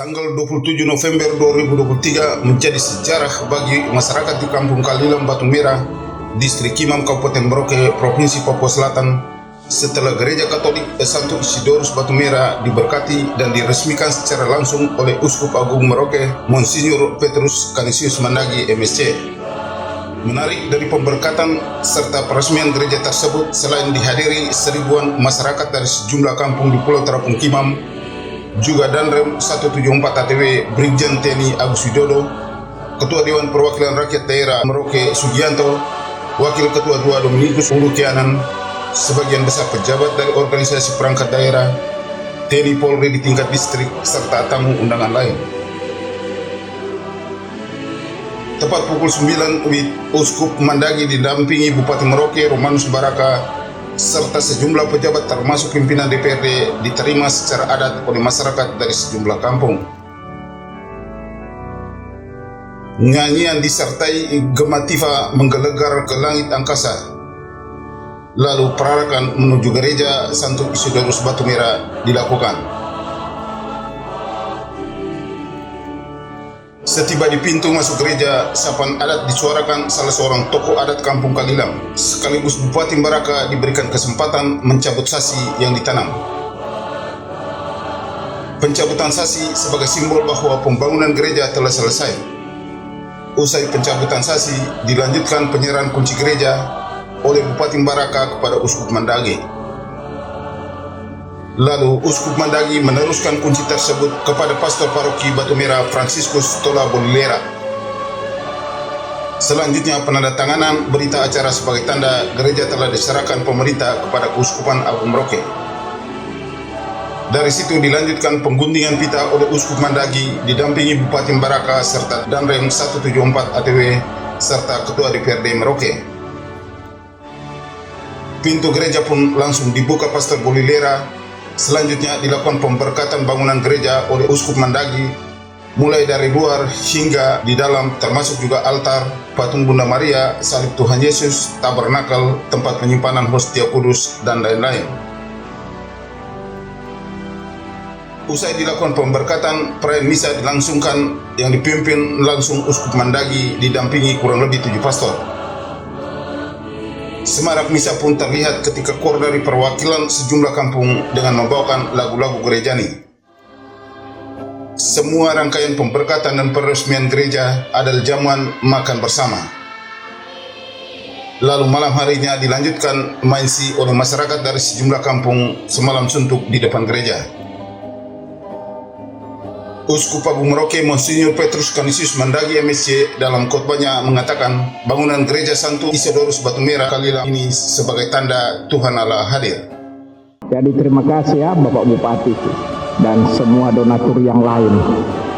Tanggal 27 November 2023 menjadi sejarah bagi masyarakat di Kampung Kalilam Batu Merah, Distrik Kimam, Kabupaten Merauke, Provinsi Papua Selatan, setelah Gereja Katolik Santo Isidorus Batu Merah diberkati dan diresmikan secara langsung oleh Uskup Agung Merauke, Monsinyur Petrus Canisius Mandagi, MSc. Menarik dari pemberkatan serta peresmian gereja tersebut, selain dihadiri seribuan masyarakat dari sejumlah kampung di Pulau Terapung Kimam, juga Danrem 174 ATW Brigjen TNI Agus Widodo, Ketua Dewan Perwakilan Rakyat Daerah Merauke Sugianto, Wakil Ketua 2 Dominikus Ulu Kianan, sebagian besar pejabat dari organisasi perangkat daerah, TNI Polri di tingkat distrik, serta tamu undangan lain. Tepat pukul 9 Uskup Mandagi didampingi Bupati Merauke Romanus Baraka serta sejumlah pejabat termasuk pimpinan DPRD diterima secara adat oleh masyarakat dari sejumlah kampung. Nyanyian disertai gema tifa menggelegar ke langit angkasa. Lalu perarakan menuju Gereja Santo Isidorus Batu Merah dilakukan. Setiba di pintu masuk gereja, sapaan adat disuarakan salah seorang tokoh adat Kampung Kalilam, sekaligus Bupati Baraka diberikan kesempatan mencabut sasi yang ditanam. Pencabutan sasi sebagai simbol bahwa pembangunan gereja telah selesai. Usai pencabutan sasi, dilanjutkan penyerahan kunci gereja oleh Bupati Baraka kepada Uskup Mandagi. Lalu Uskup Mandagi meneruskan kunci tersebut kepada Pastor Paroki Batu Merah Franciscus Tola Bolilera. Selanjutnya penandatanganan berita acara sebagai tanda gereja telah diserahkan pemerintah kepada Keuskupan Agung Merauke. Dari situ dilanjutkan pengguntingan pita oleh Uskup Mandagi didampingi Bupati Baraka serta Danrem 174 ATW serta Ketua DPRD Merauke. Pintu gereja pun langsung dibuka Pastor Bolilera. Selanjutnya dilakukan pemberkatan bangunan gereja oleh Uskup Mandagi, mulai dari luar hingga di dalam, termasuk juga altar, patung Bunda Maria, salib Tuhan Yesus, tabernakel, tempat penyimpanan hostia kudus, dan lain-lain. Usai dilakukan pemberkatan, perayaan misa dilangsungkan yang dipimpin langsung Uskup Mandagi didampingi kurang lebih 7 pastor. Semarak misa pun terlihat ketika kor dari perwakilan sejumlah kampung dengan membawakan lagu-lagu gerejani. Semua rangkaian pemberkatan dan peresmian gereja adalah jamuan makan bersama. Lalu malam harinya dilanjutkan main-si oleh masyarakat dari sejumlah kampung semalam suntuk di depan gereja. Uskup Agung Merauke Monsinyur Petrus Canisius Mandagi MSc dalam khotbahnya mengatakan bangunan Gereja Santo Isidorus Batu Merah Kalilam ini sebagai tanda Tuhan Allah hadir. Jadi terima kasih ya Bapak Bupati dan semua donatur yang lain.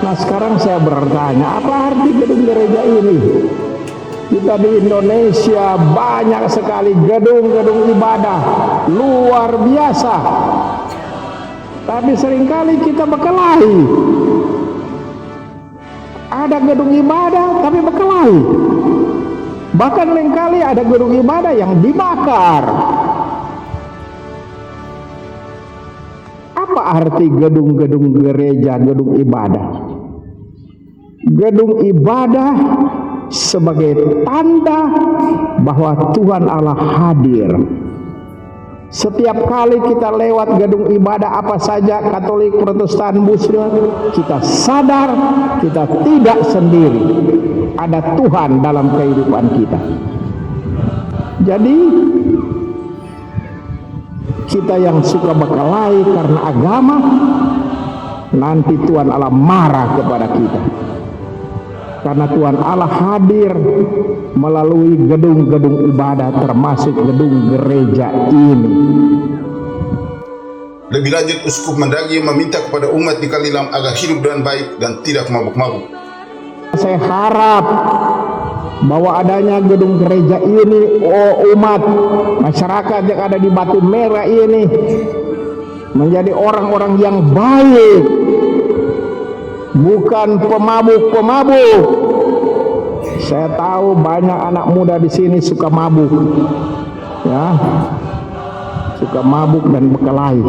Nah sekarang saya bertanya, apa arti gedung gereja ini? Kita di Indonesia banyak sekali gedung-gedung ibadah luar biasa, tapi seringkali kita berkelahi. Ada gedung ibadah tapi berkelahi. Bahkan seringkali ada gedung ibadah yang dibakar. Apa arti gedung-gedung gereja, gedung ibadah? Gedung ibadah sebagai tanda bahwa Tuhan Allah hadir. Setiap kali kita lewat gedung ibadah apa saja, Katolik, Protestan, Muslim, kita sadar kita tidak sendiri. Ada Tuhan dalam kehidupan kita. Jadi kita yang suka berkelahi karena agama, nanti Tuhan Allah marah kepada kita. Karena Tuhan Allah hadir melalui gedung-gedung ibadah termasuk gedung gereja ini. Lebih lanjut, Uskup Mandagi meminta kepada umat di Kalilam agar hidup dengan baik dan tidak mabuk-mabuk. Saya harap bahwa adanya gedung gereja ini, umat masyarakat yang ada di Batu Merah ini menjadi orang-orang yang baik, bukan pemabuk-pemabuk. Saya tahu banyak anak muda di sini suka mabuk, ya, suka mabuk dan berkelahi.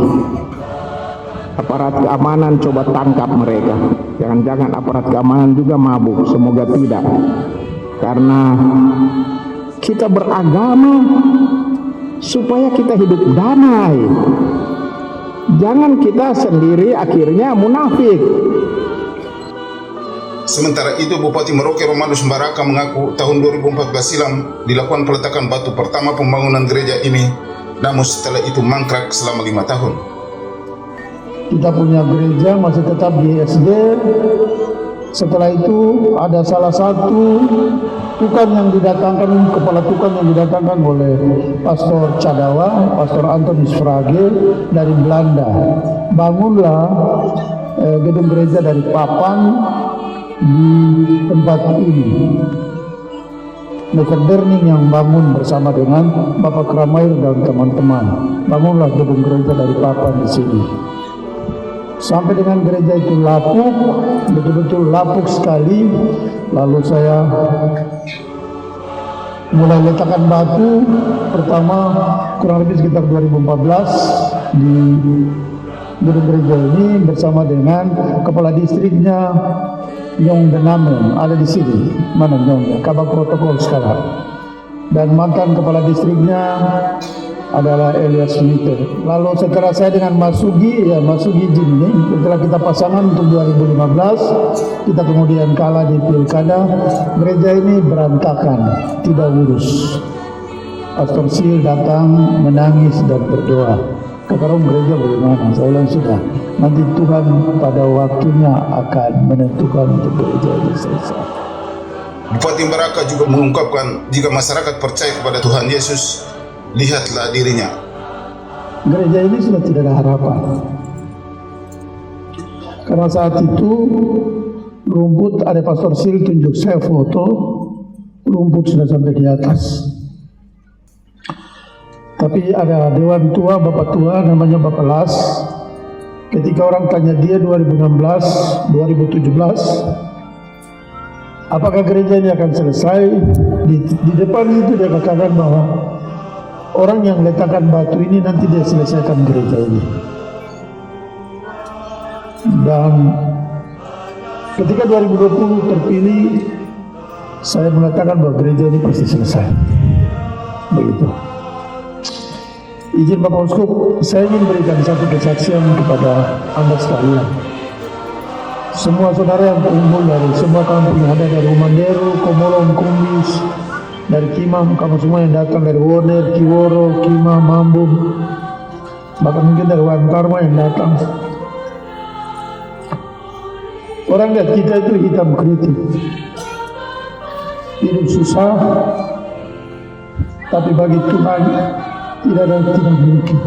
aparat keamanan coba tangkap mereka. Jangan-jangan aparat keamanan juga mabuk, semoga tidak. Karena kita beragama supaya kita hidup damai. Jangan kita sendiri akhirnya munafik. Sementara itu, Bupati Merauke Romanus Baraka mengaku tahun 2014 silam dilakukan peletakan batu pertama pembangunan gereja ini, namun setelah itu mangkrak selama 5 tahun. Kita punya gereja masih tetap di SD. Setelah itu ada salah satu tukang yang didatangkan, kepala tukang yang didatangkan oleh Pastor Cadawa, Pastor Antonius Frage dari Belanda. Bangunlah gedung gereja dari papan di tempat ini. Dr. Derning yang bangun bersama dengan Bapak Kramail dan teman-teman. Bangunlah gedung gereja dari papan di sini. Sampai dengan gereja itu lapuk, betul-betul lapuk sekali. Lalu saya mulai letakkan batu pertama kurang lebih sekitar 2014 di gedung gereja ini bersama dengan kepala distriknya Nyong Denamen, ada di sini. Mana Nyong? Kabak protokol sekarang. Dan mantan kepala distriknya adalah Elias Smith. Lalu setelah saya dengan Mas Sugi Jin ini, setelah kita pasangan untuk 2015, kita kemudian kalah di pilkada, gereja ini berantakan, tidak urus. Pastor Sil datang menangis dan berdoa. Kata orang gereja bagaimana? Saya bilang sudah, nanti Tuhan pada waktunya akan menentukan untuk gereja ini selesai. Bupati Baraka juga mengungkapkan jika masyarakat percaya kepada Tuhan Yesus, lihatlah dirinya. Gereja ini sudah tidak ada harapan. Karena saat itu rumput, ada Pastor Sil tunjuk saya foto, rumput sudah sampai di atas. Tapi ada dewan tua, bapak tua namanya Bapak Las. Ketika orang tanya dia 2016, 2017, apakah gereja ini akan selesai? Di depan itu dia katakan bahwa orang yang letakkan batu ini nanti dia selesaikan gereja ini. Dan ketika 2020 terpilih, saya mengatakan bahwa gereja ini pasti selesai. Begitu. Izin Bapak Uskup, saya ingin berikan satu kesaksian kepada Anda sekalian. Semua saudara yang kumpul dari semua kampung yang ada, dari Umandero, Komolong, Kumbis, dari Kimam, kamu semua yang datang dari Woner, Kiworo, Kima, Mambung, bahkan mungkin dari Wantarma yang datang. Orang lihat kita itu hitam kritik, hidup susah, tapi bagi Tuhan tidak ada yang tidak mungkin.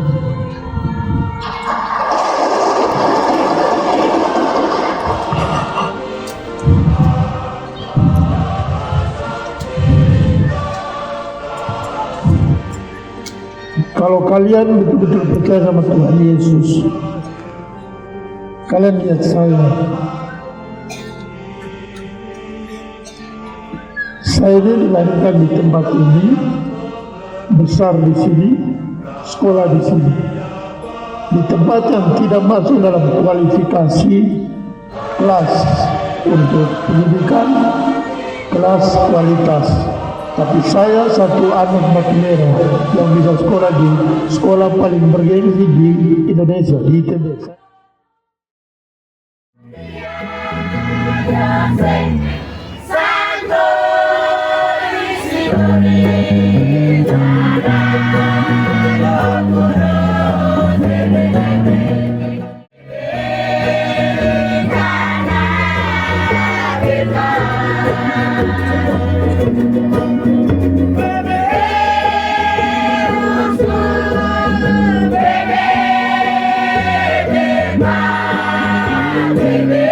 Kalau kalian betul-betul percaya sama Tuhan Yesus, kalian lihat saya. Saya ini dilahirkan di tempat ini, besar di sini, sekolah di sini, di tempat yang tidak masuk dalam kualifikasi kelas untuk pendidikan, kelas kualitas. Tapi saya satu anak batu merah yang bisa sekolah di sekolah paling bergengsi di Indonesia, di ITB. Baby